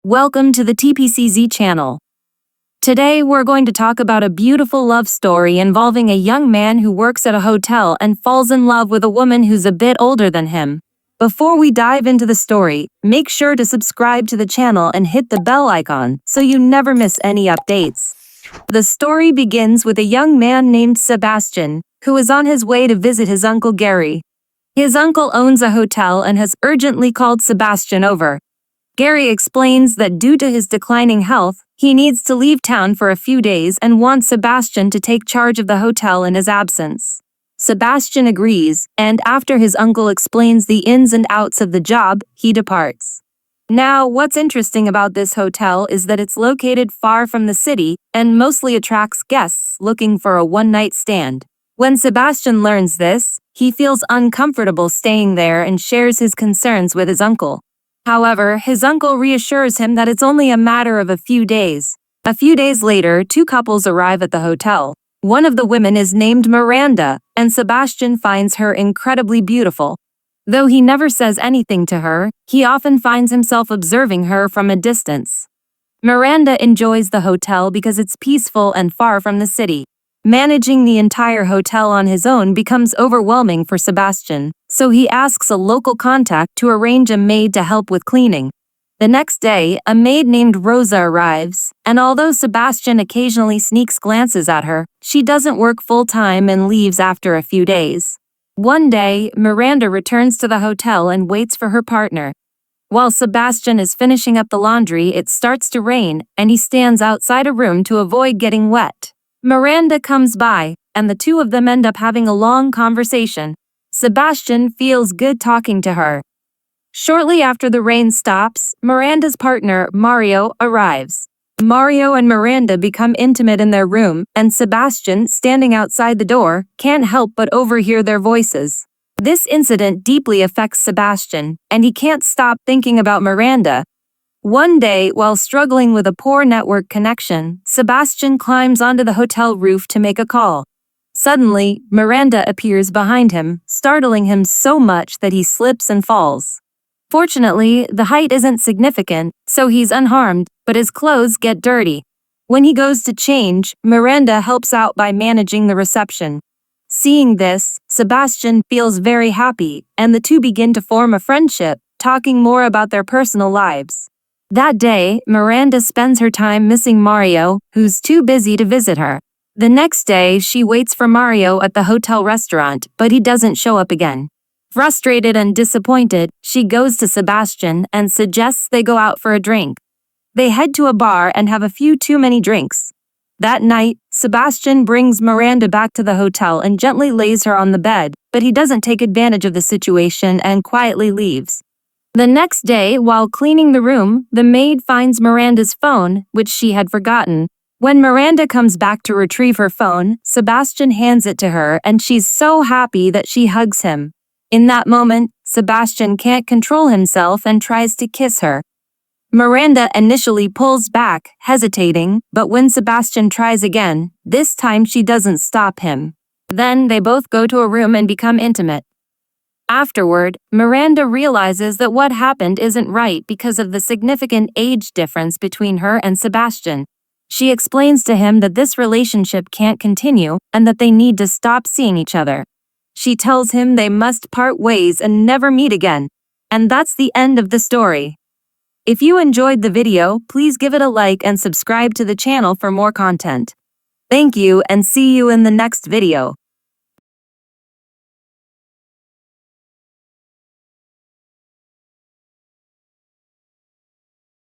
Welcome to the TPCZ channel. Today we're going to talk about a beautiful love story involving a young man who works at a hotel and falls in love with a woman who's a bit older than him. Before we dive into the story, make sure to subscribe to the channel and hit the bell icon so you never miss any updates. The story begins with a young man named Sebastian, who is on his way to visit his uncle Gary. His uncle owns a hotel and has urgently called Sebastian over. Gary explains that due to his declining health, he needs to leave town for a few days and wants Sebastian to take charge of the hotel in his absence. Sebastian agrees, and after his uncle explains the ins and outs of the job, he departs. Now, what's interesting about this hotel is that it's located far from the city and mostly attracts guests looking for a one-night stand. When Sebastian learns this, he feels uncomfortable staying there and shares his concerns with his uncle. However, his uncle reassures him that it's only a matter of a few days. A few days later, two couples arrive at the hotel. One of the women is named Miranda, and Sebastian finds her incredibly beautiful. Though he never says anything to her, he often finds himself observing her from a distance. Miranda enjoys the hotel because it's peaceful and far from the city. Managing the entire hotel on his own becomes overwhelming for Sebastian, so he asks a local contact to arrange a maid to help with cleaning. The next day, a maid named Rosa arrives, and although Sebastian occasionally sneaks glances at her, she doesn't work full-time and leaves after a few days. One day, Miranda returns to the hotel and waits for her partner. While Sebastian is finishing up the laundry, it starts to rain, and he stands outside a room to avoid getting wet. Miranda comes by, and the two of them end up having a long conversation. Sebastian feels good talking to her. Shortly after the rain stops, Miranda's partner, Mario, arrives. Mario and Miranda become intimate in their room, and Sebastian, standing outside the door, can't help but overhear their voices. This incident deeply affects Sebastian, and he can't stop thinking about Miranda. One day, while struggling with a poor network connection, Sebastian climbs onto the hotel roof to make a call. Suddenly, Miranda appears behind him, startling him so much that he slips and falls. Fortunately, the height isn't significant, so he's unharmed, but his clothes get dirty. When he goes to change, Miranda helps out by managing the reception. Seeing this, Sebastian feels very happy, and the two begin to form a friendship, talking more about their personal lives. That day, Miranda spends her time missing Mario, who's too busy to visit her. The next day, she waits for Mario at the hotel restaurant, but he doesn't show up again. Frustrated and disappointed, she goes to Sebastian and suggests they go out for a drink. They head to a bar and have a few too many drinks. That night, Sebastian brings Miranda back to the hotel and gently lays her on the bed, but he doesn't take advantage of the situation and quietly leaves. The next day, while cleaning the room, the maid finds Miranda's phone, which she had forgotten. When Miranda comes back to retrieve her phone, Sebastian hands it to her and she's so happy that she hugs him. In that moment, Sebastian can't control himself and tries to kiss her. Miranda initially pulls back, hesitating, but when Sebastian tries again, this time she doesn't stop him. Then they both go to a room and become intimate. Afterward, Miranda realizes that what happened isn't right because of the significant age difference between her and Sebastian. She explains to him that this relationship can't continue and that they need to stop seeing each other. She tells him they must part ways and never meet again. And that's the end of the story. If you enjoyed the video, please give it a like and subscribe to the channel for more content. Thank you and see you in the next video.